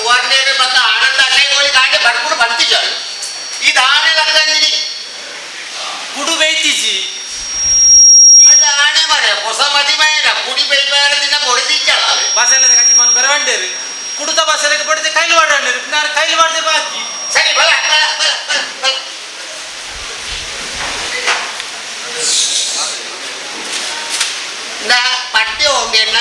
ಸುವರ್ಣೇನ ಮತ್ತು ಆನಂದ ಅಶೈಗೋಳಿ ಗಾಂಡೆ ಬಡ್ಕೊಂಡು ಬರ್ತಿದ್ದಾಳು ಇದು ಆನೆ ಲಕ್ಕಂದಿನಿ ಕುಡು ಬೈತಿಜಿ ಇದು ಆನೆ ಮರೆ ಹೊಸ ಮದಿಮೆಯ ಕುಡಿ ಬೈಬಾರದಿನ ಹೊಡೆದಿದ್ದಾಳ ಬಸಲೆದ ಕಚ್ಚಿ ಬಂದು ಬರವಂಡೇರು ಕುಡುತ ಬಸಲೆಗೆ ಪಡೆದು ಕೈಲು ವಾಡಂಡೇರು ನಾನು ಕೈಲು ವಾಡದೆ ಬಾಕಿ ಸರಿ ಬಲ ಬಲ ಬಲ ಬಲ ನಾ ಪಟ್ಟೆ ಹೋಗ್ಯಣ್ಣ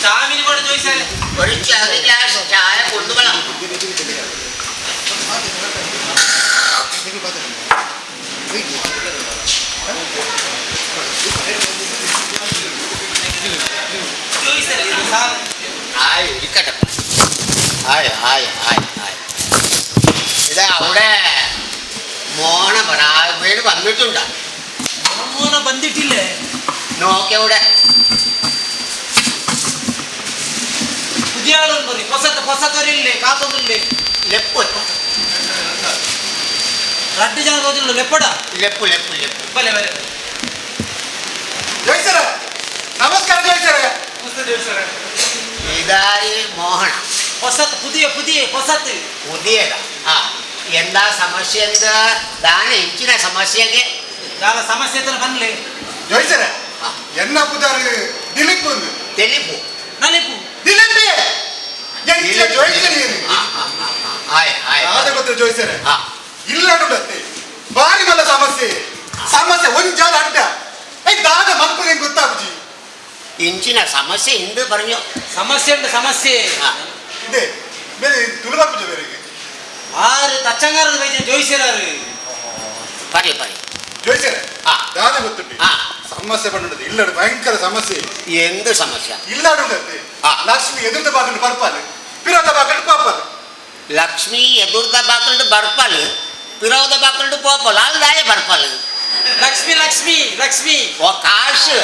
ചാവിന് കൊണ്ട് ചോദിച്ചാലേ ഒരു ചെറിയ ഗ്ലാസ് ചായ കൊണ്ടുപോകണം ആയി ഇരിക്കട്ടെ ആയി ആയി ആയി ആയി ഇത് അവിടെ മോണ വീട് വന്നിട്ടുണ്ടോ മോനെ ಬಂದಿಟ್ಟಿല്ലേ നോക്കിയവിടെ പുതിയ ആളുണ്ട് ಹೊಸತರಿല്ലേ ಕಾತೊಂದಿല്ലേ ಲೆಪ್ಪು ರಡ್ಡು ಜನ ಹೋದಿಲ್ಲ ಲೆಪ್ಪಡ ಲೆಪ್ಪು ಲೆಪ್ಪು ಲೆಪ್ಪು ಬಲೆ ಬಲೆ ജോയ്സറെ നമസ്കാരം ജോയ്സറെ ഇതായി മോഹന ಹೊಸತ್ പുതിയ ಹೊಸത്ത് പുതിയതാ ആ എന്താ സമസ്യ എന്താ ദാന ಹೆಚ್ಚಿನ ಸಮಸ್ಯೆಗೆ ಯಾವ ಸಮಸ್ಯೆ ಅಂತ ಬನ್ಲೆ ജോയ്സറെ എന്ന പുതാറ് ദിലീപ് തെളിപ്പു ನಲಿಪು ദിലീപ് ಎಂಚಿನ ಜೋಯ್ಸರಿ ಆಯ್ ಆಯ್ ಯಾವ್ದು ಗೊತ್ತ ಜೋಯ್ಸರೆ ಹಾ ಇಲ್ಲ ನೋಡತ್ತೆ ಬಾರಿ ಮಲ್ಲ ಸಮಸ್ಯೆ ಒಂಜಾಲ ಅಡ್ಡ ಐ ದಾದ ಮಲ್ಪಗೆ ಗೊತ್ತಾಗುಜಿ ಇಂಚಿನ ಸಮಸ್ಯೆ ಹಿಂದೆ പറഞ്ഞു ಸಮಸ್ಯೆ ಉಂಟು ಸಮಸ್ಯೆ ಇದೆ ಬೇರೆ ತುಳುಬಾಪುಜ ಬೇರೆಗೆ ಆರು ತಚ್ಚಂಗಾರದ ವೈದ್ಯ ಜೋಯಿಸಿರಾರು ಪರಿ ಪರಿ ಜೋಯ್ಸರೆ ದಾದ ಗೊತ್ತುಂಟು ಹಾ ಸಮಸ್ಯೆ ಬಂದದ್ದು ಇಲ್ಲಡು ಭಯಂಕರ ಸಮಸ್ಯೆ എന്ത് സമസ്യ ಇಲ್ಲಾಡುಂಡತ್ತೆ ಲಕ್ಷ್ಮಿ ಎದುರ್ದ ಬಾಗಿಲು ಬರ್ಪಾಲು ಪಿರೋದ ಬಾಗಿಲು ಪಾಪಾಲು ലക്ഷ്മി എതിർത്ത ബാക്കളുടെ ബർപ്പല് പിറവത ബാക്കളുടെ പോപ്പല് അതായ ബർപ്പല് ಲಕ್ಷ್ಮಿ ഓ കാശ്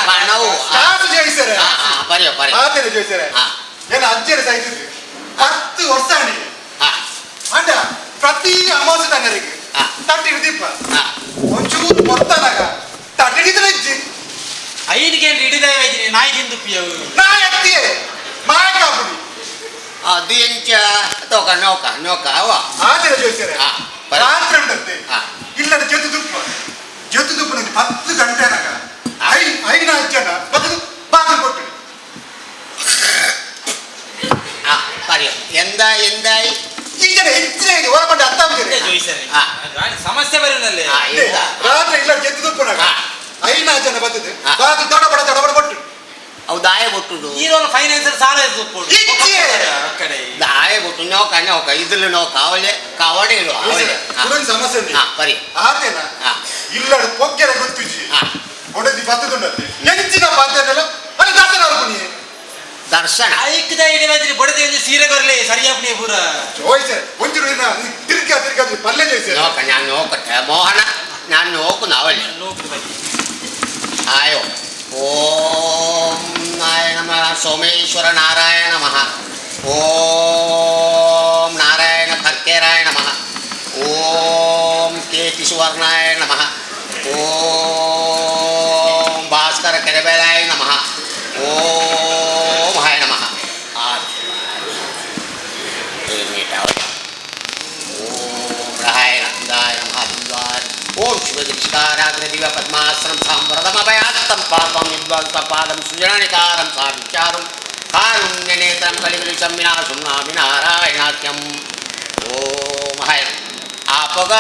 പണവും ಕಾಸು ಜೋಯ್ಸರೆ പറയോ പറയോ ಆತೇನೆ ಜೋಯ್ಸರೆ ಏನ ಅಜ್ಜರ ಸಾಯ್ತಿದ್ರು 10 ವರ್ಷ ಆಡಿ ಅಂಡ ಪ್ರತಿ ಅಮಾವಾಸ್ಯೆ ತಂಗರಿಗೆ ತಟ್ಟಿ ಹಿಡಿದಿಪ್ಪ ಒಂಚೂರು ಮೊತ್ತನಾಗ ತಟ್ಟಿ ಹಿಡಿದ್ರೆ ಇಜ್ಜಿ ಐನಿಗೆ ಹಿಡಿದ ವೈದ್ಯ ನಾಯಿ ತಿಂದು ಪಿಯವು ನಾ ಎತ್ತಿಯೇ ಮಾಯಕಾಪುಡಿ ಅದು ಎಂಚ ನೋಕ ಅವ ಆತೇನೆ ಜೋಯ್ಸರೆ ರಾತ್ರಿ ಉಂಟಂತೆ ಇಲ್ಲದ ಜೊತೆ ತುಪ್ಪ ನನಗೆ 10 ಗಂಟೆನಾಗ ಐನ ಜನ ಬದಲು ಬಾಗಿಲು ಕೊಟ್ಟು പറയോ എന്തായി ಈಗನೇ ಹೆಚ್ಚಿನ ಹೊರಬಂದು ಅರ್ಥ ಜೋಯಿಸರೆ ಸಮಸ್ಯೆ ಬರೋನಲ್ಲೇ ರಾತ್ರಿ ಇಲ್ಲ ಜೊತೆ ತುಪ್ಪನಾಗ ಐನ ಜನ ಬರ್ತದೆ ಬಾಗಿಲು ತಡಬಡ ಕೊಟ್ಟು ಅವು ದಾಯ ಕೊಟ್ಟುಡು ಈರೋನು ಫೈನಾನ್ಸರ್ ಸಾಲ ಇರ್ಬೋದು ಕಡೆ ದಾಯ ಕೊಟ್ಟು ನೋಕ ಇದ್ರಲ್ಲಿ ನೋಕ ಅವಳೆ ಕವಡೆ ಇಡು ಅವಳೆ ಸಮಸ್ಯೆ ಉಂಟು ಪರಿ ಆತೇನ ಇಲ್ಲಡು ಪೊಕ್ಕೆರ ಗೊತ್ತುಜಿ ಒಡದಿ ಬತ್ತದುಂಡತ್ತೆ ನೆಂಚಿನ ಪಾತ್ರೆನೆಲ್ಲ ಅಲ್ಲಿ ದರ್ಶನ ಅರ್ಪಣಿ ದರ್ಶನ ಐಕ್ದ ಇಡೀ ಬಡದೆ ಒಂದು ಸೀರೆ ಬರಲಿ ಸರಿಯಾಪಣಿ ಪೂರ ಜೋಯ್ಸೆ ಒಂಚೂರು ತಿರ್ಗ ಪಲ್ಲೆ ಜೋಯ್ಸೆ നോക്ക ഞാൻ നോക്കട്ടെ മോഹന ഞാൻ നോക്കുന്നു അവളെ ആയോ ഓം നാരായണ നമഃ സോമേശ്വര നാരായണ നമഃ ഓം നാരായണ കർക്കേരായ നമഃ ഓം കേതി സുവർണായ നമഃ ഓം ഭാസ്കര കരബലായ നമഃ ഓം ഹായ നമഃ ഓം ശിവദിഷ്കാരാഗ്രദിവ പദ്മാസനം സാംവ്രതമഭയാസ്തം പാപം വിദ്വാൻസ്വപാദം സുജനാനികാരം സാവിച്ചാരം കാരുണ്യനേത്രം കലികലിശം വിനാശം നാമി നാരായണാഖ്യം ഓം ഹായ ఆ పొగ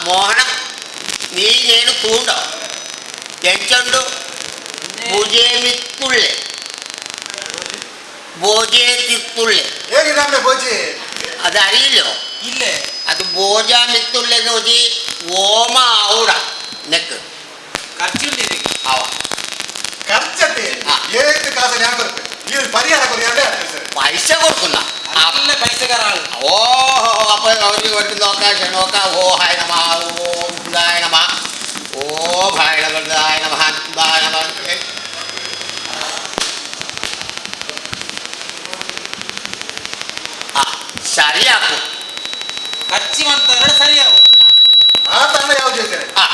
మోహనం నేను తూండ ఎంచండు ಭುಜೇಮಿತ್ತುಳ್ಳೆ ಭೋಜೆ ತಿತ್ತುಳ್ಳೆ ಹೇಗಿದ್ದಾನೆ ಭೋಜಿ ಅದು ಅರಿಯಿಲ್ಲೋ ಇಲ್ಲೇ ಅದು ಭೋಜ ಮಿತ್ತುಳ್ಳೆ ಹೋಗಿ ಓಮ ಔಡ ನೆಕ್ ಖರ್ಚುಂಡಿದೆ ಅವ ಖರ್ಚತ್ತೆ ಏಳು ಕಾಸು ഞാൻ കൊടുക്കും ഈ പരിഹാരം കുറയാതെ പൈസ കൊടുക്കുന്ന നല്ല പൈസക്കാര ആള് ഓ അപ്പൊ അവർക്ക് കൊടുക്കുന്ന നോക്ക ഓ ഹായ നമ ഓം ഹായ നമ ഓ ഹായ നമ ഹായ നമ ഹായ നമ ശരിയാക്കും ಕಚ್ಚಿ ಮಂತಾರೆ ಸರಿಯಾವು ಆ ತಂಡ ಯಾವ ಜೋಯಿಸರೆ ಹಾ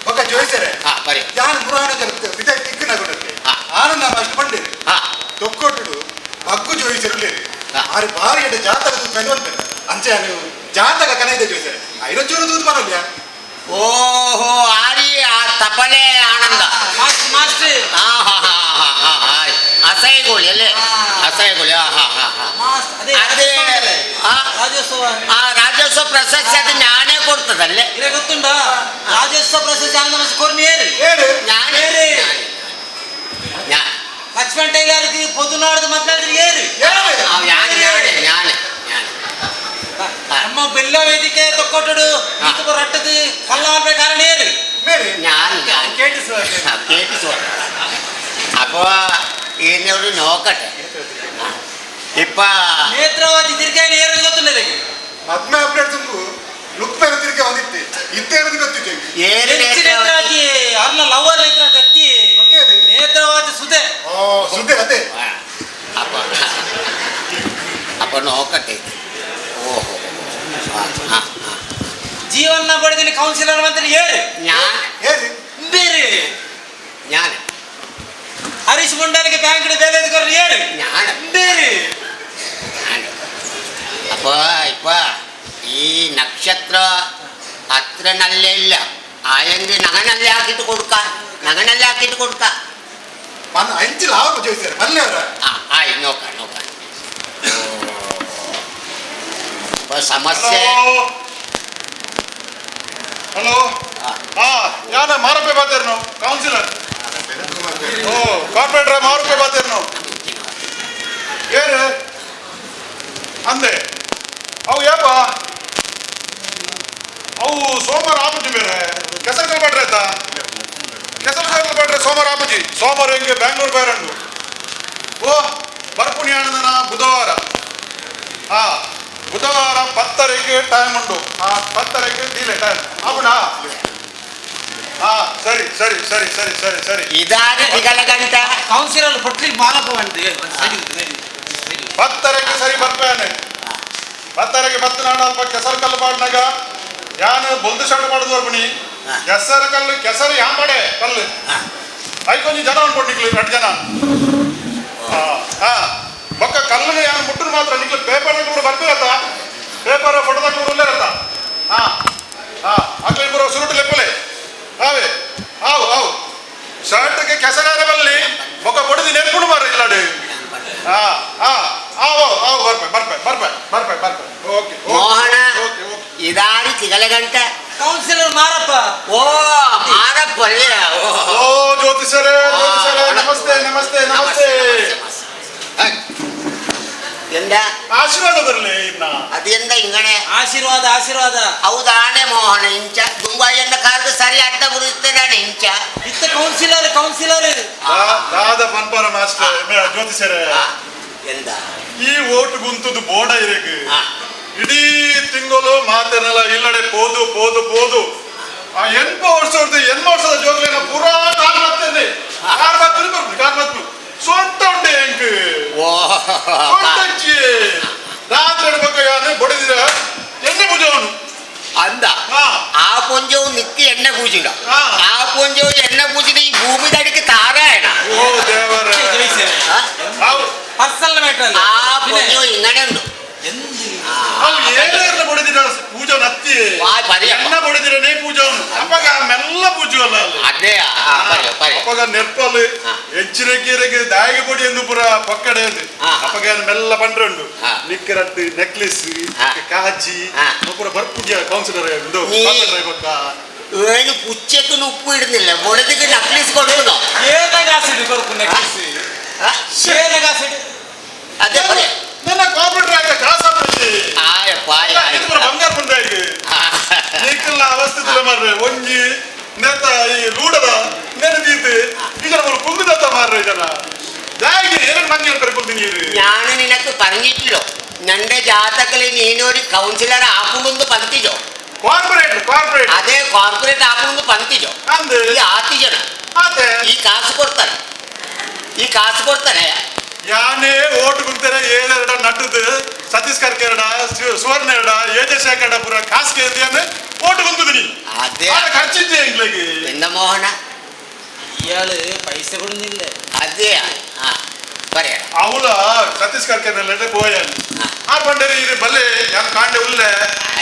ಒಕ್ಕ ಜೋಯಿಸರೆ ಹಾ ಬರಿ ಯಾನ್ ಪುರಾಣ ವಿಧ ತಿಕ್ಕಿನ ಕೊಡಕ್ಕೆ ಆನಂದ ಅಷ್ಟು ಬಂದಿರಿ ಹಾ ತೊಕ್ಕೊಟ್ಟು ಬಗ್ಗು ಜೋಯಿಸಿರಲಿರಿ ಹಾ. ಆರು ಬಾರಿ ಎಡ್ಡೆ ಜಾತಕ ತೂತು ಅಂತ ಅಂಚೆ ನೀವು ಜಾತಕ ಕನೆಯಿದೆ ಜೋಯಿಸರೆ ಐರಚೂರು ತೂತು ಬರಲ್ಲ ಓಹೋ ಆರಿ ಆ ತಪಲೆ ಆನಂದ ಮಾಸ್ಟರ್ ಹಾ ಹಾ ಹಾ ಹಾ ಹಾ ಹಾ ಅಸಹ್ಯಗೋಳಿ ಅಲ್ಲೇ ಅಸಹ್ಯಗೋಳಿ ಹಾ ಹಾ ಹಾ ಹಾ ಅದೇ ಅದೇ ಆ ರಾಜ್ಯೋತ್ಸವ ಆ ರಾಜ್ಯೋತ್ಸವ ಪ್ರಶಸ್ತಿ ಅದು ಜ್ಞಾನೇ ಕೊಡ್ತದಲ್ಲೇ ಇರೇ ಗೊತ್ತುಂಟಾ ರಾಜ್ಯೋತ್ಸವ ಪ್ರಶಸ್ತಿ ಆನಂದ ಮಾಸ್ಟರ್ ಕೊರ್ಮಿ ಏರಿ ಜ್ಞಾನೇ ಬೇರೆ. ಜ್ಞಾನ ಲಕ್ಷ್ಮಣ್ ಟೈಲರ್ಗೆ ಪೊದುನಾಡ್ದು ಮಾತಾಡಿದ್ರೆ ಏರಿ ಜ್ಞಾನ ಜ್ಞಾನ ಜ್ಞಾನ ನಮ್ಮ ಬೆಲ್ಲ ವೇದಿಕೆ ತೊಕ್ಕೊಟ್ಟು ರಟ್ಟದು ಕಲ್ಲ ಮಾಡ್ಬೇಕು ಕಾರಣ ಏರಿ ಮೇರೆ ജ്ഞാൻ കേട്ടിസുവ അപ്പൊ ഇതിനൊരു നോക്കട്ടെ ഇപ്പൊ ನೇತ್ರವಾದಿ ತಿರ್ಗಾಯಿ ಏರಿ ಗೊತ್ತಿಲ್ಲ ಇದಕ್ಕೆ ಮದ್ಮೆ ಅಪ್ಡೇಟ್ ತುಂಬು ಲುಕ್ಪೇನ ತಿರ್ಗಿ ಬಂದಿತ್ತೆ ಇತ್ತೇನದು ಗೊತ್ತಿತ್ತು ഏത് ನೇತ್ರವಾದಿ ಅವ್ರನ್ನ ಲವರ್ ನೇತ್ರ ಕತ್ತಿ ನೇತ್ರವಾದಿ ಸುದೆ ಓ ಸುದ್ದಿ ಅದೇ അപ്പൊ അപ്പൊ നോക്കട്ടെ ഓഹോ ആ ആ ആ ಜೀವನ ಬಡದಲ್ಲಿ ಕೌನ್ಸಿಲರ್ ಮಂತ್ರಿ ಏರಿ ഞാൻ ಹೇಳಿ ಬೇರೆ ഞാൻ ಹರೀಶ್ ಮುಂಡಾನಿಗೆ ಬ್ಯಾಂಕ್ ಬೆಲೆ ಎದ್ಕೊರ್ರಿ ಏರಿ ഞാൻ ಬೇರೆ ഞാൻ അപ്പൊ ഇപ്പൊ ഈ നക്ഷത്ര അത്ര നല്ല ഇല്ല ആയെങ്കിൽ നഗനല്ലേ ആക്കിയിട്ട് കൊടുക്കാം നഗനല്ലേ ആക്കിയിട്ട് കൊടുക്കാം ಮನ್ ಐಂಚಿಲ್ ಆವಾಗ ಜೋಯಿಸ್ತಾರೆ ಮಲ್ಲೆ ಅವರ ആ ആയി നോക്കാം നോക്കാം ഇപ്പൊ സമസ്യ ಹಲೋ ആ, ಹಾ ಯಾನ ಮಾರಪ್ಪೆ ಬಾತೇರ್ನು ಕೌನ್ಸಿಲರ್ ಓ ಕಾರ್ಪೊರೇಟರ್ ಮಾರಪ್ಪೆ ಬಾತೇರ್ನು ಏರು ಅಂದೆ ಅವು ಯಾಪ ಅವು ಸೋಮವಾರ ಆಪುಜಿ ಬೇರೆ ಕೆಸರು ಕಲ್ಬಾಡ್ರೆ ಆಯ್ತಾ ಕೆಸರು ಕಲ್ಬಾಡ್ರೆ ಸೋಮವಾರ ಆಪುಜಿ ಸೋಮವಾರ ಹೆಂಗೆ ಬ್ಯಾಂಗ್ಳೂರ್ ಬೇರಂಗು ಓ ಬರ್ಪುಣಿ ಆನಂದನ ಬುಧವಾರ ಹಾ ಬುಧವಾರ 10:30ಕ್ಕೆ ಟೈಮ್ ಉಂಟು 10:30ಕ್ಕೆ ಡೀಲೆ ಟೈಮ್ ಆಪುಣ ಹಾ ಸರಿ ಸರಿ ಸರಿ ಸರಿ ಸರಿ ಸರಿ ഇതാണ് തികളകണ്ട ಕೌನ್ಸಿಲರ್ ಪಟ್ಲಿಗೆ ಮಾಲಪ್ಪ ಬಂದು ಸರಿ 10:30ಕ್ಕೆ ಸರಿ ಬರ್ಪೇನೆ 10:30ಕ್ಕೆ ಬತ್ತು ನಾಡು ಅಲ್ಪ ಕೆಸರು ಕಲ್ಲು ಬಾಡ್ನಾಗ ಯಾನು ಬೊಂದು ಸಣ್ಣ ಮಾಡುದು ಬರ್ಬಣಿ ಕೆಸರು ಕಲ್ಲು ಕೆಸರು ಯಾ ಮಾಡೆ ಕಲ್ಲು ಐಕೊಂಜಿ ಜನ ಅನ್ಕೊಂಡು ನಿಕ್ಲಿ 2 ಜನ ಹಾ ಬೊಕ್ಕ ಕಲ್ಲಿಗೆ ಯಾನು ಮುಟ್ಟರು ಮಾತ್ರ ನಿಕ್ಲಿ ಪೇಪರ್ ಕೂಡ ಬರ್ತೀರತ್ತ ಪೇಪರ್ ಫೋಟೋ ತಗೊಂಡು ಉಳ್ಳೇರತ್ತ ಹಾ ಹಾ ಅಕ್ಲಿ ಬರೋ ಸುರುಟು ಲೆಪ್ಪಲೆ ಹಾವೇ ಹಾವು ಹಾವು ಶರ್ಟ್ಗೆ ಕೆಸರಾರ ಬಲ್ಲಿ ಬೊಕ್ಕ ಬಡಿದು ನೆನ್ಕೊಂಡು ಮಾರ ಇಲ್ಲಾಡಿ ಹಾ ಹಾ ಆವು ಆವು ಬರ್ಪೆ ಬರ್ಪೆ ಬರ್ಪೆ ಬರ್ಪೆ ಬರ್ಪೆ ಓಕೆ ಮೋಹನ ಓಕೆ ಓಕೆ ഇതാണ് തികളകണ്ട ಕೌನ್ಸಿಲರ್ ಮಾರಪ್ಪ ഓ മാറപ്പല്ലേ ಓ ಜ್ಯೋತಿಷರೇ ಜ್ಯೋತಿಷರೇ ನಮಸ್ತೆ ನಮಸ್ತೆ ನಮಸ್ತೆ എന്താ ಆಶೀರ್ವಾದ ಬರಲಿ ಇನ್ನ അത് എന്താ ഇങ്ങനെ ಆಶೀರ್ವಾದ ಆಶೀರ್ವಾದ ಹೌದಾಣೆ ಮೋಹನ ಇಂಚ ದುಂಬಾಯನ್ನ ಕಾರ್ದು ಸರಿ ಅಡ್ಡ ಬರುತ್ತಾನೆ ಇಂಚ ಇತ್ತ ಕೌನ್ಸಿಲರ್ ಕೌನ್ಸಿಲರ್ ದಾದ ಪನ್ಪರ ಮಾಸ್ಟರ್ ಜ್ಯೋತಿಷರೇ ಆ, ಎಂದ ಈ ಓಟ್ ಗುಂತದು ಬೋಡ ಇರೇಗ ಆ, ಇಡೀ ತಿಂಗಳು ಮಾತೇನಲ್ಲ ಇಲ್ಲಡೆ ಪೋದು ಪೋದು ಪೋದು ಆ 8 ವರ್ಷದ ಜೋಗ್ಲೇನ ಪೂರಾ ಕಾರ್ ಬರ್ತೇನೆ ಕಾರ್ ಬತ್ತು ಸೊಂಟ ಉಂಡೆ ಹೆಂಗ್ ಓ ಸೊಂಟಚ್ಚಿ ರಾತ್ರಿ ಬಗ್ಗೆ ಯಾರು ಬಡಿದಿರ ಎಣ್ಣೆ ಪೂಜವನು ಅಂದ ಹಾ ആ പൊഞ്ചവും നിക്ക് എണ്ണ പൂച്ചിണ്ട ആ. ആ പൊഞ്ചവും എണ്ണ പൂച്ചിട്ട് ഈ ഭൂമി തടിക്ക് താറായണ ಓ ದೇವರ ಪರ್ಸನಲ್ ಮ್ಯಾಟರ್ ആ പൊഞ്ചവും ഇങ്ങനെ ഉണ്ട് ಅವು ಏನೇರ್ನ ಬಡಿದಿರ ಪೂಜೆ ನತ್ತಿ ಆ, ಪರಿಯಪ್ಪ. ಎಣ್ಣ ಬಡಿದಿರನೇ ಪೂಜವನು ಅಪ್ಪಗ ಮೆಲ್ಲ ಪೂಜವಲ್ಲ ಅಲ್ಲಿ ಅದೇ ಅಪ್ಪಗ ನೆರ್ಪಲು ಹಾ. ಹೆಚ್ಚಿನ ಕೀರೆಗೆ ದಾಯಿಗೆ ಪೊಡಿ ಎಂದು ಪುರ ಪಕ್ಕಡೆ ಅಂದು ಹಾ. ಅಪ್ಪಗ ಮೆಲ್ಲ ಪಂಡ್ರಂಡು ಹಾ. ನಿಕ್ಕರಟ್ಟು ನೆಕ್ಲೆಸ್ ಹಾ. ಕಾಜಿ ಹಾ. ಪುರ ಬರ್ಪುಜ ಕೌನ್ಸಿಲರ್ ಇದು ನೀ- ಪಕ್ಕ ഏഴ് പുച്ചക്കിന് ഉപ്പ് ഇടുന്നില്ല വെളുതിക്ക് നക്ലീസ് കൊടുക്കുന്നോ ಏನಾಗ ಆಸಿಡ್ ಕೊಡ್ಕು ನೆಕ್ಲೆಸ್ ആ? ಏನಾಗ ಆಸಿಡ್ ಅದೇ പറയാ ನನ್ನ ಕಾರ್ಪೊರೇಟರ್ ಆಗ ಕಾಸಾಪಿ ಆಯಪ್ಪ ಬಂಗಾರ ಬಂದಾಗ ನೀಕಲ್ಲ ಅವಸ್ಥಿತಿಲ್ಲ ಮಾರ್ರೆ ಒಂಜಿ ನೆತ್ತ ಈ ರೂಢದ ನೆನದೀತು ಇದರ ಒಂದು ಕುಂದಿದತ್ತ ಮಾರ್ರೆ ಜನ ಜಾಗಿ ಏನು ಮಂದಿ ಅಂತಾರೆ ಕುಂದಿ ನೀರು ഞാൻ നിനക്ക് പറഞ്ഞിട്ടില്ലോ നിന്റെ ജാതകത്തിൽ നീനൊരു കൗൺസിലർ ആക്കുമെന്ന് പറഞ്ഞില്ലോ ಕಾರ್ಪೊರೇಟ್ ಅದೇ ಕಾರ್ಪೊರೇಟ್ ಆಗುವುದು ಪಂತಿಜೋ ಅಂದೆ ಈ ಆತಿ ಜನ ಮತ್ತೆ ಈ ಕಾಸು ಕೊಡ್ತಾನೆ ಯಾನೇ ಓಟ್ ಕುಂತಾರೆ ಏನೆರಡ ನಟ್ಟದು ಸತೀಶ್ ಕರ್ಕೇರಡ ಸುವರ್ಣ ಎರಡ ಏಜಶೇಖರ ಪುರ ಕಾಸ್ಕೆ ಓಟ್ ಕುಂತಿದ್ದೀನಿ ಅದೇ ಖರ್ಚಿದ್ದೆ ಇಂಗ್ಲಿಗೆ ಎಂದ ಮೋಹನ ഇയാള് പൈസ കൊടുന്നില്ല ಅದೇ ಹಾ പറയാം ಅವಳ ಸತೀಶ್ ಕರ್ಕೇರಲ್ಲ പോയാൽ ആ പണ്ടേര് ഇത് ബല്ലേ ഞാൻ കാണ്ട ഉള്ള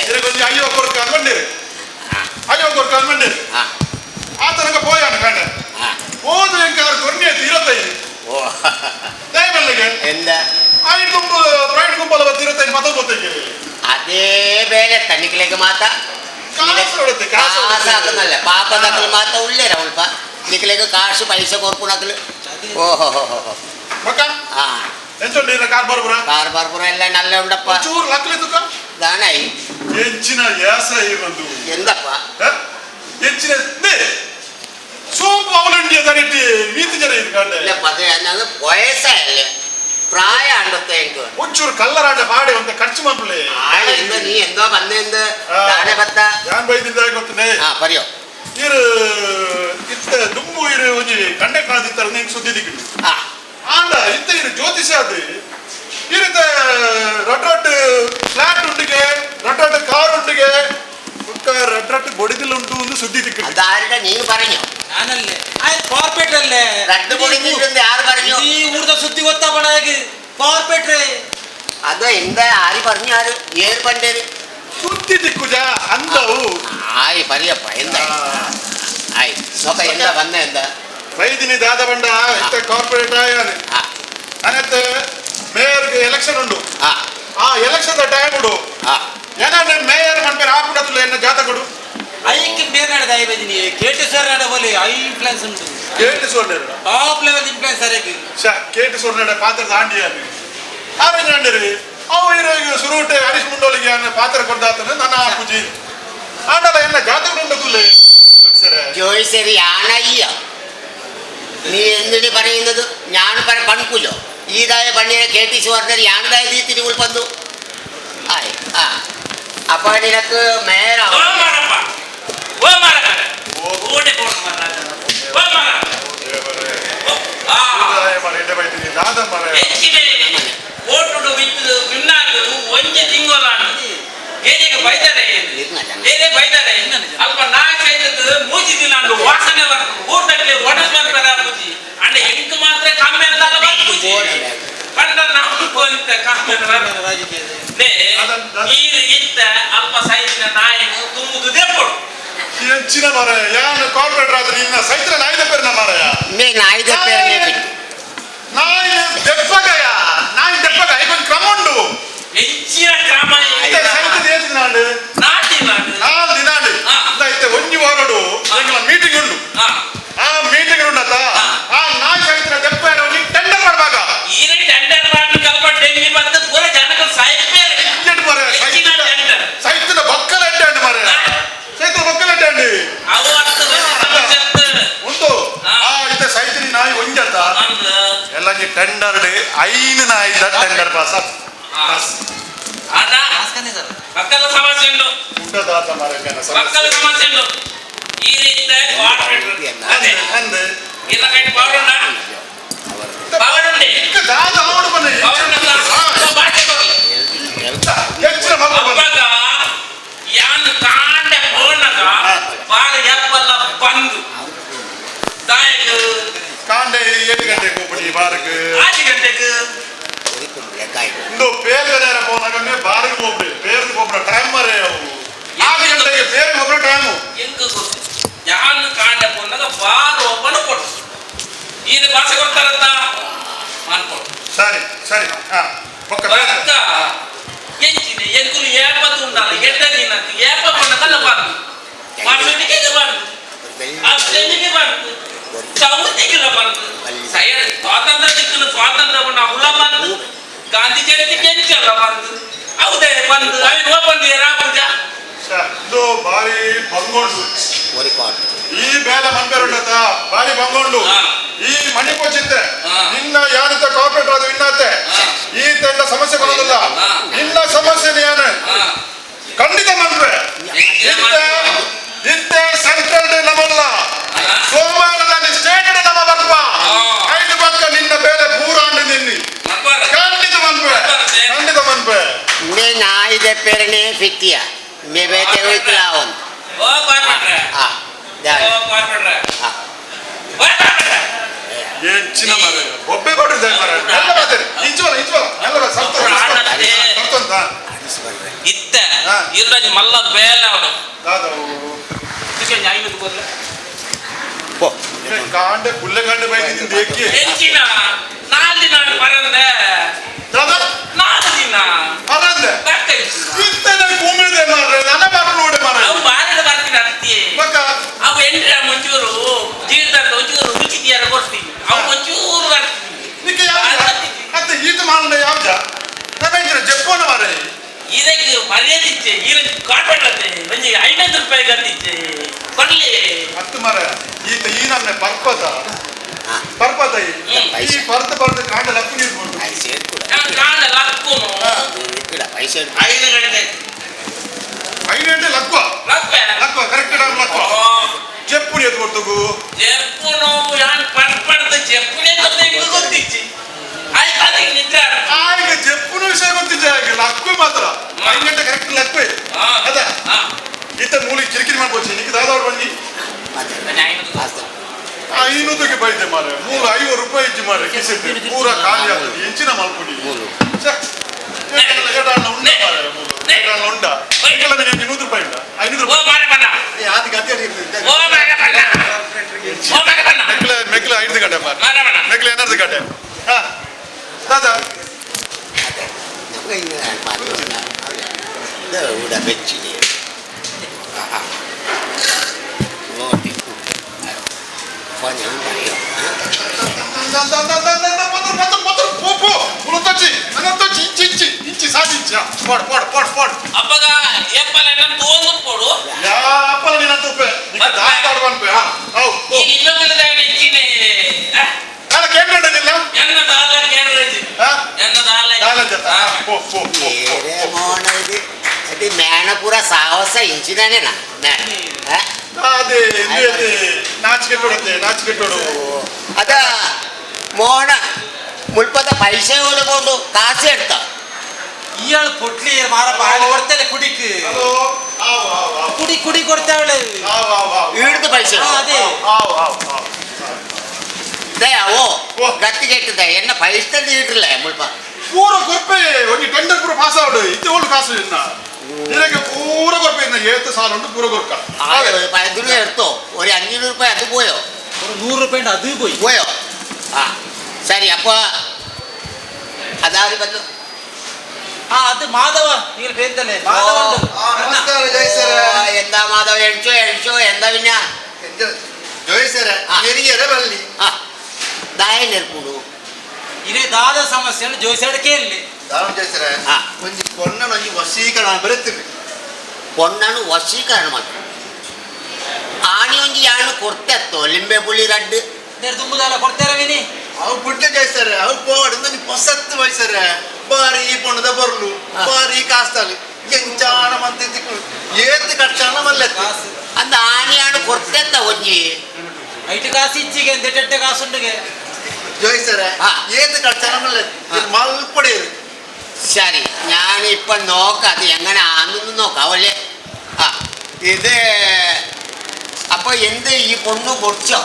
ഇത് ಕೊಂಚ അയ്യോ കൊടുക്കാൻ പണ്ടേര് അയ്യോ കൊടുക്കാൻ പണ്ടേര് ആ തനಕ പോയാണ് കാണ്ട ಹೋದ್ರೆ ಎಂಕಾರು ಕೊನ್ನೆ 25 ಓ ದಯಮಲ್ಲಿಗೆ എന്താ ಐದು ಗುಂಪು ಪ್ರೈವೇಟ್ ಗುಂಪಲ್ಲ 25 ಮತ ಗೊತ್ತಿಗೆ അതേ ಬೇರೆ ತನಿಖೆಗೆ ಮಾತ ಕಾಸಾಕಲ್ಲ ಪಾಪದಕ್ಕಲು ಮಾತ ಉಳ್ಳೇರ ಉಲ್ಪ ನಿಖಲೆಗೆ ಕಾಸು ಪೈಸೆ ಕೊರ್ಪುಣಕಲು ಓಹೋ ಮಕ್ಕ ಹಾ ಎಂಚೊಂಡಿ ಕಾರ್ ಬರ್ಬುರ ಕಾರ್ ಬರ್ಪುರ ಎಲ್ಲ ನಲ್ಲ ಉಂಡಪ್ಪ ಚೂರು ಲಕ್ಲೆ ತುಕ ದಾನೈ ಹೆಚ್ಚಿನ ಯಾಸ ಇರೋದು ಎಂದಪ್ಪ ಹೆಚ್ಚಿನ ಸೋಂಪು ಅವಲಂಡಿಯ ದರಿಟಿ ನೀತಿ ಜನ ಇದು ಕಂಡೆ ಇಲ್ಲ ಪದೇ ಅನ್ನೋದು ವಯಸ್ಸಲ್ಲ ಪ್ರಾಯ ಅಂಡುತ್ತೆ ಎಂಟು ಒಂಚೂರು ಕಲ್ಲರಾಟ ಮಾಡಿ ಒಂದು ಖರ್ಚು ಮಾಡ್ಬಿಡ್ಲಿ ಆಳಿಂದ ನೀ ಎಂದೋ ಬಂದೆಂದು ದಾನೆ ಬತ್ತ ಯಾನ್ ಬೈದಿದ್ದ ಗೊತ್ತನೆ ಹಾ ಪರಿಯೋ ಇರು ಇತ್ತ ದುಂಬು ಇರು ಒಂಜಿ ಕಂಡೆ ಕಾದಿತ್ತರ ನಿಂಗೆ ಸುದ್ದಿ ದಿಕ್ಕಿಡು ಹಾ ಆಂಡ ಇತ್ತ ಇರು ಜ್ಯೋತಿಷ ಅದು ಇರುತ್ತ ರೊಟ್ರೊಟ್ಟು ಫ್ಲಾಟ್ ಉಂಟಿಗೆ ರೊಟ್ರೊಟ್ಟು ಕಾರ್ ಉಂಟಿಗೆ ರೊಟ್ರೊಟ್ಟು ಬೊಡಿದಿಲ್ಲ ಉಂಟು ಒಂದು ಸುದ್ದಿ ದಿಕ್ಕಿಡು അതാരുടെ നീ പറഞ്ഞു ഞാനല്ലേ ആ കോർപ്പറേറ്റർ അല്ലേ രണ്ട് പൊടിഞ്ഞിട്ടുണ്ട് ആര് പറഞ്ഞു ഈ ഊർജ്ജ ശുദ്ധി കൊത്താ പണക്ക് കോർപ്പറേറ്റർ അത് എന്താ ആര് പറഞ്ഞു ആര് ഏത് പണ്ടേര് ಸುದ್ದಿ ದಿಕ್ಕುಜ ಅಂದವು ആയി പറയപ്പ എന്താ ആയി നോക്ക എന്താ വന്ന എന്താ ವೈದಿನಿ ದಾದ ಬಂಡ ಇತ್ತ ಕಾರ್ಪೊರೇಟ್ ಆಯಾನ ആ ಅನಂತ ಮೇಯರ್ಗೆ ಎಲೆಕ್ಷನ್ ಉಂಟು ആ ಆ ಎಲೆಕ್ಷನ್ ಟೈಮ್ ಉಂಟು ആ ಏನಾದ್ರೆ ಮೇಯರ್ ಮನ್ಪೇರು ಹಾಕುಡದಿಲ್ಲ ಎನ್ನ ಜಾತಕಡು ಐಕ್ ಬೇರೆ ದಯವೇದಿನಿ ಕೇಟಿ ಸರ್ പോലെ ಹೈ ಇನ್ಫ್ಲುಯೆನ್ಸ್ ಉಂಟು ಕೇಟಿ ಸೋರ್ನೇರು ಟಾಪ್ ಲೆವೆಲ್ ಇನ್ಫ್ಲುಯೆನ್ಸ್ ಅರೆಗೆ ಕೇಟಿ ಸೋರ್ನೇಡ ಪಾತ್ರ ದಾಂಡಿಯಾನೆ ಆರಂಜಂಡಿರಿ ಅವು ಇರೋ ಸುರುಟೆ ಹರೀಶ್ ಮುಂಡೋಳಿಗೆ ಪಾತ್ರ ಕೊಡ್ದಾತನ ನನ್ನ ಪೂಜಿ ಆಡಲ್ಲ ಎನ್ನ ಜಾತಕಡು ಉಂಟದಿಲ್ಲ ಸರಿ ജോയിസരി ആണയ്യ നീ എന്തിനു പറയുന്നത് ഞാൻ പണിക്കൂലോ ഈതായ പണിയെ കേട്ടിച്ച് പറഞ്ഞത് ഞാനിതായ തീത്തിരി ഉൾപ്പന്തു ആയി ആ അപ്പൊ നിനക്ക് മേരാ ದಾದ ಮರ ಓಟುಡು ಬಿಟ್ಟು ಬಿನ್ನಾಡು ಒಂಜಿ ತಿಂಗೊಲಾನು ಏನಿಗೆ ಬೈತಾರೆ ಏನೇ ಬೈತಾರೆ ಅಲ್ಪ ನಾಲ್ಕೈದು ಮೂಜಿ ದಿನಾಂಡು ವಾಸನೆ ಊಟಕ್ಕೆ ಒಡಸ್ಬಂದ್ ಬರಾಬುಜಿ ಅಂಡ ಎಂಕ್ ಮಾತ್ರ ಕಮ್ಮಿ ಅಂತಲ್ಲ ಬರುಜಿ ಕಂಡ ನಾವು ಅಂತ ಕಮ್ಮಿ ನೇ ನೀರು ಇತ್ತ ಅಲ್ಪ ಸೈಜಿನ ನಾಯಿನು ತುಂಬುದು ದೆಪ್ಪಡು ಹೆಚ್ಚಿನ ಮರ ಯಾನು ಕಾರ್ಪೊರೇಟರ್ ಆದ್ರೆ ನಿನ್ನ ಸೈತ್ರ ನಾಯಿದ ಪೇರಿನ ಮರಯ నేను ఐదు పేరునే పెట్టు ನಾಯಿ ದೆಪ್ಪಗಯ ನಾಯಿ ದೆಪ್ಪಗ ಇದೊಂದು ಕ್ರಮ ಉಂಟು ಹೆಚ್ಚಿನ ಕ್ರಮ ಸೈತದ ಏತು ದಿನಾಂಡು ನಾಟಿ ನಾನು 4 ದಿನಾಂಡು ಇತ್ತೆ ಒಂಜಿ ವಾರಡು ಮೀಟಿಂಗ್ ಉಂಟು ಆ ಮೀಟಿಂಗ್ ಉಂಡತ ಆ ನಾಯಿ ಸೈತ್ರ ದೆಪ್ಪ ಟೆಂಡರ್ ಮಾಡ್ಬಾಗ ಈಗ ಟೆಂಡರ್ ಮಾಡಿ ಕಲ್ಪ ಡೆಂಗಿ ಬಂದು ಪೂರ ಜನಗಳು ಸಾಯ್ಪೇರು ಇಂಜೆಟ್ ಮರ ಹೆಚ್ಚಿನ ಟೆಂಡರ್ ಸೈತದ ಬಕ್ಕಲ ಎಡ್ಡಾಂಡು ಮರ ಸೈತ್ರ ಬಕ್ಕಲ ಎಡ್ಡಾಂಡು ಅವು ಅರ್ಥ ಉಂಟು ಆ ಇತ್ತೆ ಸೈತ್ರಿ ನಾಯಿ ಒಂಜತ ಎಲ್ಲ ಟೆಂಡರ್ ಐನು ನಾಯಿ ಟೆಂಡರ್ ಪಾಸ್ ಅದ ಪಕ್ಕದ ಸಮಸ್ಯೆ ಉಂಟು ಉಂಟದಾತ ಮರ ಪಕ್ಕದ ಸಮಸ್ಯೆ ಉಂಟು ಈ ರೀತಿ ಅದೇ ಅಂದೆ ಇಲ್ಲ ಕಟ್ಟಿ ಪವರ್ ಉಂಟಾ ಪವರ್ ಉಂಟೆ ದಾದ ಅವಡು ಬನ್ನಿ ಹೆಚ್ಚಿನ ಮಗ ಅವಾಗ ಯಾನ್ ಕಾಂಡ ಬೋಣಗ ಬಾಳ ಎಪ್ಪಲ್ಲ ಬಂದು ದಾಯಕ ಕಾಂಡೆ 7 ಗಂಟೆಗೆ ಹೋಗ್ಬಿಡಿ ಬಾರಕ್ಕೆ 8 ಗಂಟೆಗೆ ಇಂದು ಪೇರ್ಗಡೆ ಹೋನಾಗಂಗೆ ಬಾರಿಗೆ ಹೋಗ್ಬಿಡಿ ಪೇರ್ಗೆ ಹೋಗ್ಬಿಡ ಟೈಮ್ ಮರೆ ಅವು 6 ಗಂಟೆಗೆ ಪೇರ್ಗೆ ಹೋಗ್ಬಿಡ ಟೈಮು ಎಂಕ ಗೊತ್ತು ಯಾನ್ ಕಾಂಡ ಬೋಣಗ ಬಾರ ಒಬ್ಬನ ಕೊಟ್ಟು ಇದು ಭಾಷೆ ಕೊಡ್ತಾರಂತ ಮಾಡ್ಕೊಡು ಸರಿ ಸರಿ ಹಾ ಪಕ್ಕ ಅಕ್ಕ ಎಂಚಿನ ಎಂಕುಲು ಏಪತ್ತು ಉಂಡಲ್ಲ ಎಡ್ಡ ದಿನ ಏಪ ಕೊಂಡಲ್ಲ ಬಂದು ಮಾರ್ಕೆಟಿಗೆ ಬಂದು ಅಷ್ಟೆಂದಿಗೆ ಬಂದು ಚೌತಿಗೆ ಬಂದು ಸೈಡ್ ಸ್ವಾತಂತ್ರ್ಯ ದಿಕ್ಕಲು ಸ್ವಾತಂತ್ರ್ಯ ಬಂದು ಹುಳ ಬಂದು ಗಾಂಧಿ ಜಯಂತಿಗೆ ಎಂಚಲ್ಲ ಬಂದು ಹೌದೇ ಬಂದು ಅವನು ಓಪನ್ ರಾಬುಜ ಇದು ಬಾರಿ ಬಂಗೊಂಡು ಈ ಬೇಲೆ ಮಂಪೇರುಂಡತ ಬಾರಿ ಬಂಗೊಂಡು ಈ ಮಣಿಪೋಚಿತ್ತೆ ನಿನ್ನ ಯಾನಿತ ಕಾರ್ಪೊರೇಟರ್ ಅದು ಇನ್ನತ್ತೆ ಈ ತಂಡ ಸಮಸ್ಯೆ ಬರೋದಿಲ್ಲ ನಿನ್ನ ಸಮಸ್ಯೆ ಯಾನು ಖಂಡಿತ ಮಂತ್ರೆ ಇತ್ತೆ ಸೆಂಟ್ರಲ್ ನಮ್ಮಲ್ಲ ಸೋಮವಾರದಲ್ಲಿ ಸ್ಟೇಟ್ ನಮ್ಮ ಬರ್ಪ 5 ಪಕ್ಕ ನಿನ್ನ ಬೇಲೆ ಪೂರಾಂಡು ನಿನ್ನಿ ಪೇರಣೆ ಫಿತ್ತಿಯ ಮೇ ಬೇತೆ ಹೋಯ್ತಿಲ್ಲ ಅವನು ಓ ಕಾರ್ಪೊರೇಟ್ರೆ ಹಾ ಓ ಕಾರ್ಪೊರೇಟ್ರೆ ಹಾ ಓ ಕಾರ್ಪೊರೇಟ್ರೆ ಹೆಚ್ಚಿನ ಮರ ಒಬ್ಬೆ ಕೊಟ್ಟಿದ್ದೆ ಮರ ಎಲ್ಲ ಬರ್ತಾರೆ ಇಂಚುವಲ್ಲ ಎಲ್ಲ ಸರ್ತಂತ ಇತ್ತ ಇದ್ರಾಜ್ ಮಲ್ಲ ಬೇಲ ಅವನು ದಾದವು ಇದಕ್ಕೆ ನ್ಯಾಯದ ಕೊಡ್ಲ ಪೋ ಕಾಂಡೆ ಪುಲ್ಲೆ ಕಾಂಡೆ ಬೈದಿದ್ದೀನಿ ದೇಕ್ಕೆ ಹೆಚ್ಚಿನ 4 ದಿನ ಬರಂದೆ ದಾದಾ 4 ದಿನ ಅದಂದೆ ಬರ್ತೆ ಇತ್ತನೆ ಭೂಮಿದೆ ಮಾರ್ರೆ ನನ್ನ ಮಕ್ಕಳು ನೋಡಿ ಮಾರ ಅವು ಬಾರಡ ಬರ್ತೀನಿ ಅಂತೀಯ ಮಕ್ಕ ಅವು ಎಂಟ್ರೆ ಒಂಚೂರು ಜೀವಿತಾಂತ ಒಂಚೂರು ರುಚಿ ತೀಯಾರ ಕೊಡ್ತೀನಿ ಅವು ಒಂಚೂರು ಬರ್ತೀನಿ ನಿಕ್ಕೆ ಯಾವ್ದ ಮತ್ತೆ ಈತ ಮಾಡ ಯಾವ್ದ ನಮಗೆ ಜಪ್ಪೋನ ಮಾರೆ ಇದಕ್ಕೆ ಮರ್ಯಾದೆ ಇಚ್ಚೆ ಈರನ್ ಕಾಪಾಡತ್ತೆ ಒಂಜಿ 500 ರೂಪಾಯಿ ಗಂತಿಚ್ಚೆ ಕೊಡ್ಲಿ ಹತ್ತು ಮರ ಈತ ಈ ನಮ್ನೆ ಪರ್ಪದ ಈ ಪರ್ದ ಕಾಂಡ ಲಕ್ಕು ನೀರು ಕೊಡು ಪೈಸೆ ಕೂಡ ನಾನು ಕಾಂಡ ಲಕ್ಕುನು ನಿಕ್ಕಿಡ ಪೈಸೆ 5 ಗಂಟೆ 5 ಗಂಟೆ ಲಕ್ವ ಕರೆಕ್ಟ್ ಲಕ್ವ ಜಪ್ಪುನಿ ಎದ್ದು ಕೊಡ್ತಗು ಜಪ್ಪುನು ಯಾನ್ ಪಡ್ಪಡ್ದ ಜಪ್ಪುನೇ ಗೊತ್ತಿಚ್ಚಿ ಆಯ್ತು ಅದಕ್ಕೆ ನಿದ್ರೆ ಈಗ ಜಪ್ಪುನ ವಿಷಯ ಗೊತ್ತಿದ್ದೆ ಹಾಗೆ ಲಕ್ವೆ ಮಾತ್ರ 5 ಗಂಟೆ ಕರೆಕ್ಟ್ ಲಕ್ವೆ ಅದ ಈತ ಮೂಲಿ ಕಿರಿಕಿರಿ ಮಾಡ್ಬೋದು ನಿಕ್ಕೆ ದಾದವ್ರು ಬನ್ನಿ ಐನೂದಕ್ಕೆ ಬೈದೆ ಮಾರೆ 50 ರೂಪಾಯಿ ಇಜ್ಜಿ ಮಾರೆ ಕಿಸೆಟ್ಟು ಪೂರ ಖಾಲಿ ಆಗ್ತದೆ ಹೆಂಚಿನ ಮಲ್ಕೊಡಿ ಉಂಡ ಈಗೆಲ್ಲ 100 ರೂಪಾಯಿ ಉಂಡ 500 ಓ ಮಾರೆ ಬಣ್ಣ ಅದು ಗತಿ ಓ ಮಾರೆ ಬಣ್ಣ ಓ ಮಾರೆ ಬಣ್ಣ ಮೆಕ್ಲೆ 5 ಗಂಟೆ ಮಾರೆ ಮಾರೆ ಬಣ್ಣ ಮೆಕ್ಲೆ 11 ಗಂಟೆ ಹಾ ದಾದಾ ನಮಗೆ ಹಿಂಗೆ ಮಾಡಿಲ್ಲ ಇದು ಊಟ ಬೆಚ್ಚಿದೆ ನೋಡಿ ಫೋನ್ ಹೆಂಗೆ ಮಾಡಿಲ್ಲ ಇಂಚಿ ಸಾಧಿಂಚ ಪಡ್ ಅಪ್ಪಗ ಏಪಲ್ ಎನ್ನ ತೋಂದು ಕೊಡು ಯಾಪಲ ನೀನು ತುಪ್ಪೆ ದಾಡ್ಬನ್ಪೆ ಹೌ ಈಗ ಇನ್ನೊಂದು ಹೆಚ್ಚಿನ ನಾನು ಕೇಳ್ಕೊಂಡಿಲ್ಲ ಎನ್ನ ದಾಲ ಕೇಳ್ರಿ ಎನ್ನ ದಾಲ ಬೇರೆ ಮೋನ ಇದು ಅದು ಮ್ಯಾನ ಪೂರ ಸಾಹಸ ಇಂಚಿದಾನೇನ ಅದೇ ನಾಚಿಕೆಟ್ಟೋಡು ಅದ ಮೋಹನ ಮುಲ್ಪದ ಪೈಸೆ ಹೊಡ್ಕೊಂಡು ಕಾಸು ಇಡ್ತಾವ ಇಯಾಳು ಕೊಟ್ಲಿ ಮಾರಪ್ಪ ಹಾಳು ಕೊಡ್ತೇನೆ ಕುಡಿಕ್ ಕುಡಿ ಕೊಡ್ತಾವಳೆ ಹಿಡ್ದು ಪೈಸೆ ಅದೇ ಓ ಗತ್ತಿಗೆ ಇಟ್ಟದ ಎನ್ನ ಪೈಸೆ ಇಡ್ರಲ್ಲ ಮುಲ್ಪ ಪೂರ ಕೊರ್ಪೆ ಒಂದು ಟೆಂಡರ್ ಪೂರ ಪಾಸ್ ಆವಡು ಇತ್ತೆ ಒಳ್ಳೆ ಕಾಸು ಇನ್ನ ಇದಕ್ಕೆ ಪೂರ ಕೊರ್ಪೆ ಇನ್ನ ಏತ್ತು ಸಾಲ ಉಂಟು ಪೂರ ಕೊರ್ಕ അതിന് എടുത്തോ ഒരു 500 രൂപ അത് പോയോ ஒரு 100 ರೂಪಾಯಿ ಅದು പോയോ ആ ಸರಿ ಅಪ್ಪ ಅದಾರಿ ಬಂದು ಅದು ಮಾಧವ ನೀವು ಬೇಕಲ್ಲೇ ಮಾಧವ ನಮಸ್ಕಾರ ಜೈ ಸರ್ എന്താ മാധവ എഴിച്ചോ എന്താ പിന്നെ ಜೋಯ್ ಸರ್ ಹಿರಿಯರ ಬಲ್ಲಿ ದಾಯ ನೆರ್ಪುಡು ಇದೇ ದಾದ ಸಮಸ್ಯೆ ಜೋಯಿಸಾಡ ಕೇಳಲಿ ದಾರು ಜೈ ಸರ್ ಒಂಜಿ ಪೊಣ್ಣನ ಒಂಜಿ ವಶೀಕರಣ ಬರುತ್ತೀವಿ ಪೊಣ್ಣನು ವಶೀಕರಣ ಮಾಡ್ತಾರೆ ಆಣಿ ಒಂಜಿ ಯಾಣು ಕೊಡ್ತೆತ್ತೋ ಲಿಂಬೆ ಪುಳಿ ರಡ್ಡು ತುಂಬುದಲ್ಲ ಕೊಡ್ತಾರವಿನಿ ಅವು ಪುಟ್ಟ ಜೈ ಸರ್ ಅವು ಪೋಡು ಒಂಜಿ ಹೊಸತ್ತು ವಯ್ ಸರ್ ಬಾರಿ ಈ ಪೊಣ್ಣದ ಬರ್ಲು ಬಾರಿ ಕಾಸ್ತಾಲಿ ಎಂಚಾಣ ಮಂದಿ ಏತ್ ಕಟ್ಟಾಣ ಮಲ್ಲೆತ್ತು ಅಂದ ಆಣಿಯಾಣು ಕೊಡ್ತೆತ್ತ ಒಂಜಿ ಐಟು ಕಾಸು ಇಚ್ಚಿಗೆ ಎಂದೆಟ್ಟೆ ಕಾಸುಂಡಿಗೆ ജോയ് സാറേ ഏത് കളിച്ചാൽ മൽപ്പൊടി ശരി ഞാനിപ്പം നോക്കാം അത് എങ്ങനെ ആണെന്ന് നോക്കാം അല്ലേ ആ ഇത് അപ്പൊ എന്ത് ഈ പൊണ്ണു പൊടിച്ചോ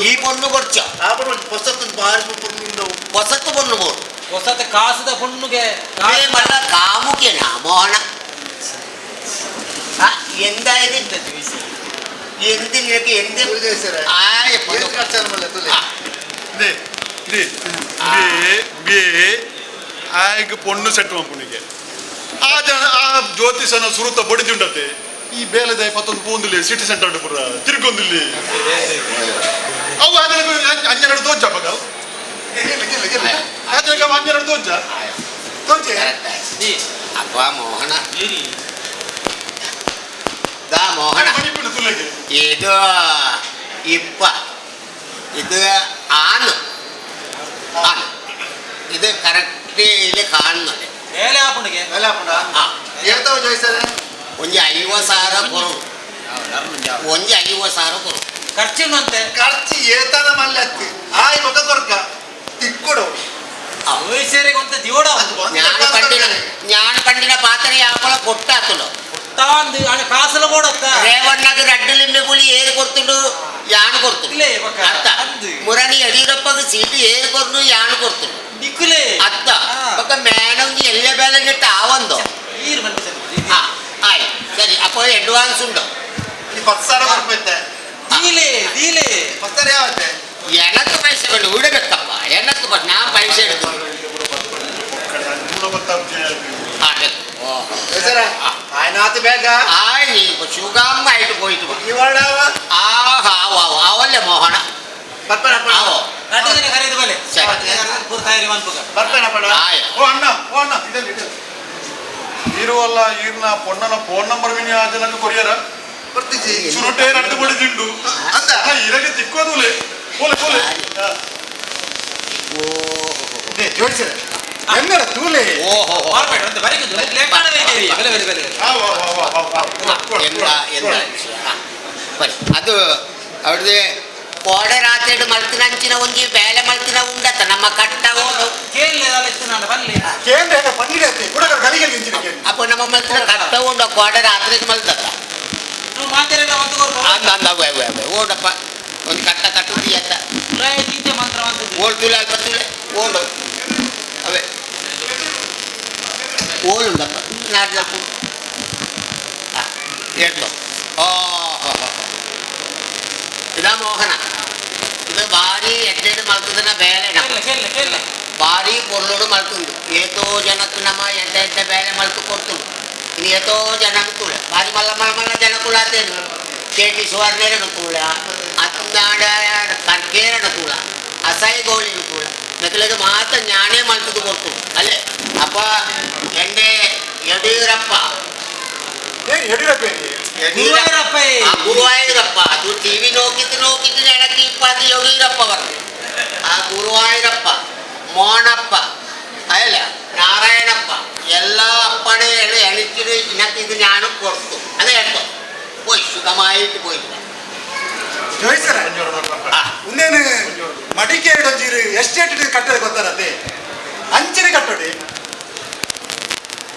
ഈ പൊണ്ണു പൊടിച്ചോ ಹೊಸತ್ತು ಬಾರಿ പൊണ്ണുണ്ടാവും ಹೊಸತ್ತು പൊണ്ണു പോടും ಹೊಸತ ಕಾಸದ ಪುಣ್ಣುಗೆ മല്ല കാമുകനാ മോഹന എന്തായത് എന്തിനൊക്കെ എന്ത് ಆಗ ಪೊಣ್ಣು ಸೆಟ್ ಮಪ್ಪನಿಗೆ ಆ ಜ್ಯೋತಿಷನ ಸುರುತ ಬಡಿದುಂಡತೆ ಈ ಬೇಲೆದ ಪತ್ತೊಂದು ಪೋಂದಿಲ್ಲ ಸಿಟಿ ಸೆಂಟರ್ ಪುರ ತಿರ್ಗೊಂದಿಲ್ಲಿ ಅವು ಅಂಜನೆರಡು ತೋಜ ಪಗ ಅಂಜನೆರಡು ತೋಜ ತೋಜೆ ಅಪ್ಪ ಮೋಹನ ദാ മോഹന ഇത് ഇപ്പ ഇത് ആണ് ഇത് കറക്റ്റ് ഇതിൽ കാണുന്നത് ಒಂಜಿ 50,000 ಕೊರು ಒಂಜಿ 50,000 ಕೊರು ಖರ್ಚಿನಂತೆ ಖರ್ಚು ಏತನ ಮಲ್ಲತ್ತಿ ಆಯ್ ಮಗ ಕೊರ್ಕ ತಿಕ್ಕೊಡು ವಯಸ್ಸರಿಗೆ ಅಂತ ಜೀವಡ ಜ್ಞಾನ ಪಂಡಿನ ಪಾತ್ರೆ ಯಾವಳ ಕೊಟ್ಟಾತುಲು ತಾಂದು ಅಣ್ಣ ಕಾಸಲ ಬೋಡತ್ತ ರೇವಣ್ಣಗ ರಡ್ಡಲಿಂಬೆ ಪುಳಿ ಏರು ಕೊಡ್తుండు ಯಾನು ಕೊಡ್తుండు ಇಲ್ಲೇ ಬಕ್ಕ ಅತ್ತ ಮುರಣಿ ಯಡಿಯೂರಪ್ಪಗ ಸೀಟು ಏರು ಕೊಡ್ನು ಯಾನು ಕೊಡ್తుండు ದಿಕ್ಕುಲೇ ಅತ್ತ ಬಕ್ಕ ಮೇನಂಗಿ ಎಲ್ಲ ಬೇಲೆಗಿಟ್ಟ ಆವಂದು ನೀರು ಬಂದ ಆಯ್ ಸರಿ ಅಪ್ಪ ಅಡ್ವಾನ್ಸ್ ಉಂಟು ಈ 10,000 ಬರ್ಪೈತೆ ದೀಲೆ ದೀಲೆ 10,000 ಯಾವತ್ತೆ ಎನಕ್ಕೆ ಪೈಸೆ ಕೊಂಡು ಉಡಬೇಕಪ್ಪ ಎನಕ್ಕೆ ಬಟ್ ನಾ ಪೈಸೆ ಹಿಡಿದು അതിനകത്ത് ബേഗ ആയ് നീ സുഖമായിട്ട് പോയിട്ട് വാ. ഇവളാവ ആഹാ അവല്ലേ മോഹന ആവോ ನಾಟಿಗೆ ಖರೀದಿ ಬಲೆ ಸರಿ ತಯಾರಿ ಮಾಡ್ಬೇಕ ಬರ್ತಾನಪ್ಪಣ ಆಯ್ ಓ ಅಣ್ಣ ಇದೆಲ್ಲ ಇದೆ ಇರುವಲ್ಲ ಈರ್ನ ಪೊಣ್ಣನ ಫೋನ್ ನಂಬರ್ ವಿನಿ ಆ ಜನಕ್ಕೆ ಕೊರಿಯರ ಬರ್ತಿಜಿ ಚುರುಟೆ ರಟ್ಟು ಬಡಿದಿಂಡು ಅಂತ ಇರಗೆ ತಿಕ್ಕೋದುಲೆ ಪೋಲೆ ಪೋಲೆ ಜೋಡಿಸಿರ എന്നട തൂലേ ಓಹೋ ಮಾಡ್ಬೇಡ ಅಂತ ಬರಿಕಿದ್ದು ಲೇಟ್ ಮಾಡದೇ ಇದ್ದೀರಿ ಬಲೆ ಬಲೆ ಬಲೆ എന്താ ಬರಿ ಅದು ಅವ್ರದ್ದು ಕೋಡೆ ರಾತ್ರಿ ಮಲ್ತಿನಂಚಿನ ಒಂಜಿ ಬೇಲೆ ಮಲ್ತಿನ ಉಂಡತ್ತ ನಮ್ಮ ಕಟ್ಟ ಓಡು ಕೇಳಲಿಲ್ಲ ಇತ್ತು ನಾನು ಬರಲಿ കേന്ദ്ര പണ്ടിടത്തെ കൂടെ കളികൾ വെച്ചിരിക്കുന്നു ಅಪ್ಪ ನಮ್ಮ ಮಲ್ತಿನ ಕಟ್ಟ ಉಂಡ ಕೋಡೆ ರಾತ್ರಿ ಮಲ್ತತ್ತ ನೀವು ಮಾತಿರಲ್ಲ ಒಂದು ಅಂದ ಓಡಪ್ಪ ಒಂದು ಕಟ್ಟ ಕಟ್ಟುದಿ ಅಂತ ಗೀತೆ ಮಂತ್ರ ಅಂತ ಓಡ್ದುಲೆ ಅಲ್ಪ ತುಳೆ ಓಡು ಅವೇ ಓಡುಂಡಪ್ಪ ನಾಡ್ಲಪ್ಪು ಹೇಳ್ತು ಇದ ಮೋಹನ ಇದು ಭಾರಿ ಎಡ್ಡೆಡು ಮಲ್ತದನ್ನ ಬೇಲೆ ಕೇಳ ಭಾರಿ ಪೊರ್ಲೋಡು ಮಲ್ತುಂಡು ಏತೋ ಜನಕ್ಕೆ ನಮ್ಮ ಎಡ್ಡ ಬೇಲೆ ಮಲ್ತು ಕೊಡ್ತುಂಡು ಇನ್ನು ಏತೋ ಜನ ತುಳ ಭಾರಿ ಮಲ್ಲ ಮಲ್ಲ ಮಲ್ಲ ಜನ ತುಳಾತೇನು ಕೇಟಿ ಸುವರ್ಣೇರನು ತುಳ ಅತ್ತಾಡ ಕರ್ಕೇರನು ತುಳ ಅಸಾಯಿ ಗೋಳಿನು ತುಳ ನಕಲಿಗೆ ಮಾತ್ರ ಜ್ಞಾನೇ ಮಲ್ತದು ಕೊಡ್ತು ಅಲ್ಲೇ ಅಪ್ಪ ಎಂಡೆ ಯಡಿಯೂರಪ್ಪ ಗುರುವಾಯೂರಪ್ಪ ಅದು ಟಿವಿ ನೋಕಿದ್ದು ನೆನಕಿ ಇಪ್ಪತ್ತು ಯಡಿಯೂರಪ್ಪ ಬರ್ತದೆ ಆ ಗುರುವಾಯೂರಪ್ಪ ಮೋನಪ್ಪ ಅಲ್ಲ ನಾರಾಯಣಪ್ಪ ಎಲ್ಲ ಅಪ್ಪನೇ ಎಣಿച്ചിട്ട് ഇതിനകത്ത് ഇത് ഞാനും കൊടുത്തു അത് കേട്ടോ പോയി സുഖമായിട്ട് പോയിട്ട് ಜೋಯಿಸರ ಇನ್ನೇನು ಮಡಿಕೇರಿ ಒಂಚೂರು ಎಸ್ಟೇಟ್ ಕಟ್ಟಡ ಗೊತ್ತಾರತ್ತೆ ಅಂಚನೆ ಕಟ್ಟೋಡಿ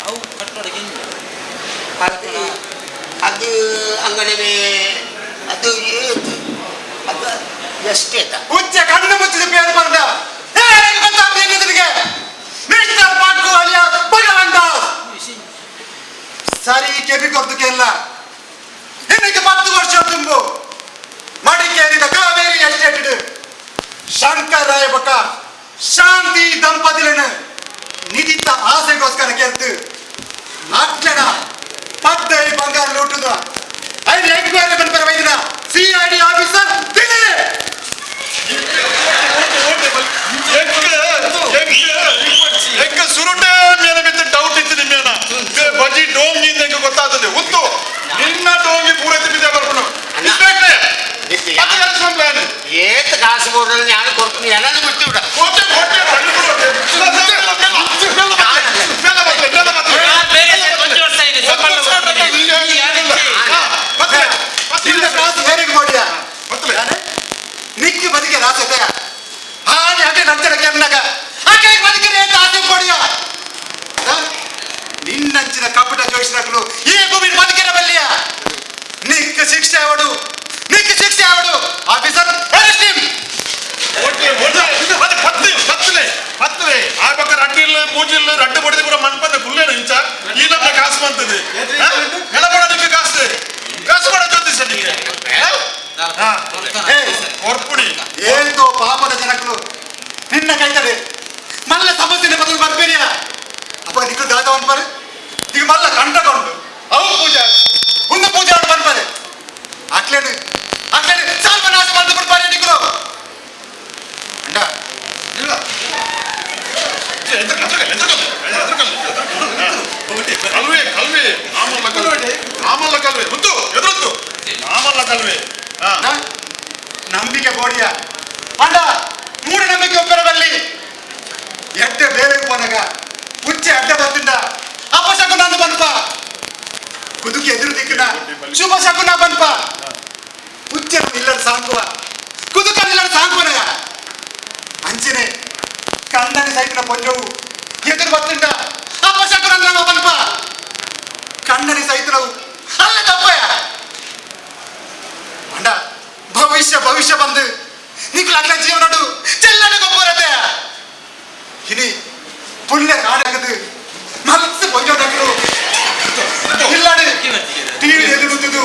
ಅವು ಕಟ್ಟೋಡಿಗೆ ಅದು ಅಂಗಡಿಗೆ ಅದು ಏತು ಅದು ಎಷ್ಟೇತ ಉಚ್ಚ ಕಣ್ಣು ಮುಚ್ಚಿದ ಪೇರು ಬಂದ ನಿನಗೆ ಮಿಸ್ಟರ್ ಪಾಟು ಅಲಿಯ ಭಗವಂತ ಸರಿ ಕೆಬಿ ಕೊಡ್ತಕ್ಕೆಲ್ಲ ನಿನಗೆ 10 ವರ್ಷ ತುಂಬು ಮಡಿಕೇರಿದ ಕಾವೇರಿ ಎಸ್ಟೇಟ್ ಶಂಕರ್ ರಾಯ ಬಕ್ಕ ಶಾಂತಿ ದಂಪತಿలను ನಿಧಿತ ಆಸೆಗೋಸ್ಕರ ಕೇಳ್ತು ಅಕ್ಷಣ 15 ಬಂಗಾರ ಲೂಟುದ ಐದು ಎಂಕ್ವೈರಿ ಬಂದ್ಬರ ವೈದಿನ ಸಿಐಡಿ ಆಫೀಸರ್ ದಿಲ್ಲಿ ಎಂಕ ಸುರುಟೆ ಮೇಲೆ ಬಿದ್ದು ಡೌಟ್ ಇತ್ತು ನಿಮ್ಮೇನ ಬಜಿ ಡೋಂಗಿ ಎಂಕ ಗೊತ್ತಾಗ್ತದೆ ಉತ್ತು ನಿನ್ನ ಡೋಂಗಿ ಪೂರೈತ ಬಿದ್ದೆ ಬರ್ಕೊಂಡು ಪ್ಲಾನ್ ഏത് കാശ് കൂടുതൽ ഞാൻ കൊടുക്കുന്നു എല്ലാം വിട്ടുവിട ಕೋಟೆ ಕೋಟೆ ನಿನ್ನ ಕಾಸು ಹೇರಿಗೆ ಮಾಡಿಯಾ ನಿಕ್ಕಿ ಬದಿಗೆ ರಾಸತೆ ಹಾನಿ ಹಾಗೆ ನಂಚಡಕ್ಕೆ ಅನ್ನಗ ಹಾಗೆ ಬದಿಗೆ ಅಂತ ಆಸೆ ಮಾಡಿಯಾ ನಿನ್ನಂಚಿನ ಕಪಟ ಜೋಯಿಸಿನಗಳು ಈ ಭೂಮಿ ಬದುಕಿನ ಬಲ್ಲಿಯ ನಿಕ್ಕ ಶಿಕ್ಷೆ ಅವಡು ಆಫೀಸರ್ ಅರೆಸ್ಟ್ ಹಿಮ್ ಪತ್ತಲೆ ಆ ಪಕ್ಕ ರಡ್ಡಿಲ್ಲ ಮೂಜಿಲ್ಲ ರಡ್ಡು ಬಡಿದು ಕೂಡ ಮನ್ಪದ ಕುಲ್ಲೇನು ಇಂಚ ಈ ನಮ್ಮ ಕಾಸು ಬಂತದೆ ನೆಲ ಮಾಡೋದಕ್ಕೆ ಕಾಸು ಮಾಡೋ ಜೊತೆ ಸರಿಗೆ ಹೊರ್ಪುಡಿ ಏಂತೋ ಪಾಪದ ಜನಗಳು ನಿನ್ನ ಕೈತದೆ ಮಲ್ಲ ಸಮಸ್ಯೆ ಬದಲು ಬರ್ಬೇರಿಯ ಅಪ್ಪ ದಿಕ್ಕು ದಾದವನ್ ಬರು ಈಗ ಮಲ್ಲ ಕಂಡಕೊಂಡು ಅವು ಪೂಜೆ ಒಂದು ಪೂಜೆ ಮಾಡಿ ಬರ್ಬಾರೆ ಅಕ್ಲೇನು ಸರ್ವನಾಶ ಬಂದು ಬಿಡ್ಬಾರೆ ನಿಗ್ರು ಅಂಡ ಇಲ್ಲ ಕಲ್ವೆ ಆಮಲ್ಲ ಕಲ್ವೆ ಉತ್ತು ಎದುರತ್ತು ಆಮಲ್ಲ ಕಲ್ವೆ ನಂಬಿಕೆ ಬೋಡಿಯ ಅಂಡ ಮೂಢನಂಬಿಕೆ ಒಬ್ಬರಬಲ್ಲಿ ಎಡ್ಡೆ ಬೇರೆ ಪೋನಗ ಉಚ್ಚೆ ಅಡ್ಡ ಬತ್ತಿಂದ ಅಪಶಕುನ ಬನ್ಪ ಕುದುಕಿ ಎದುರು ದಿಕ್ಕಿನ ಶುಭ ಶಕುನ ಬನ್ಪ ಉಚ್ಚೆ ಇಲ್ಲದ ಸಾಂಗುವ ಕುದುಕ ಇಲ್ಲದ ಸಾಂಗುವನಗ ಅಂಚನೆ ಕಂದನೆ ಸೈತಿನ ಪೊಂಜವು ಎದುರು ಬತ್ತಿಂಡ ಅಪಶಕುರನ್ನ ಪಲ್ಪ ಕಣ್ಣನಿ ಸೈತನವು ಅಲ್ಲ ತಪ್ಪಯ ಅಂಡ ಭವಿಷ್ಯ ಬಂದು ನಿಕ್ಲ ಅಗ್ಲ ಜೀವನಡು ಚೆಲ್ಲಡ ಗೊಬ್ಬರತೆ ಇನಿ ಪುಲ್ಲೆ ಕಾಡಾಗದು ಮಲ್ಸು ಪೊಂಜೋಡಗಳು ಇಲ್ಲಡೆ ಟಿವಿ ಎದುರುತ್ತಿದ್ದು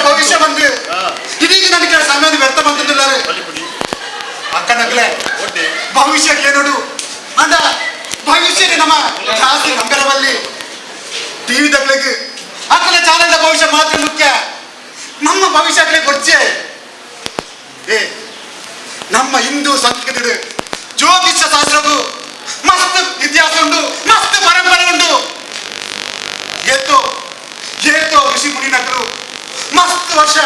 ಭವಿಷ್ಯ ಬಂದು ಇದೀಗ ನನಗೆ ಸಮಯ ವ್ಯರ್ಥ ಬಂದಿದ್ದಾರೆ ಅಕ್ಕನಗ್ಲೆ ಭವಿಷ್ಯಕ್ಕೆ ನೋಡು ಅಂದ ಭವಿಷ್ಯ ನಮ್ಮ ಜಾಸ್ತಿ ನಂಬರವಲ್ಲಿ ಟಿವಿ ತಗ್ಲಿಕ್ಕೆ ಅಕ್ಕನ ಚಾನಲ್ ಭವಿಷ್ಯ ಮಾತ್ರ ಮುಖ್ಯ ನಮ್ಮ ಭವಿಷ್ಯಕ್ಕೆ ಗೊಚ್ಚೆ ನಮ್ಮ ಹಿಂದೂ ಸಂಸ್ಕೃತಿ ಜ್ಯೋತಿಷ್ಯ ಶಾಸ್ತ್ರವು ಮಸ್ತ್ ಇತಿಹಾಸ ಉಂಟು ಮಸ್ತ್ ಪರಂಪರೆ ಉಂಟು ಏತೋ ಋಷಿ ಮುನಿನಕರು ಮಸ್ತ್ ವರ್ಷ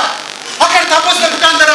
ಅక్కడ ತಪಸ್ಸಿನ ಮುಖಾಂತರ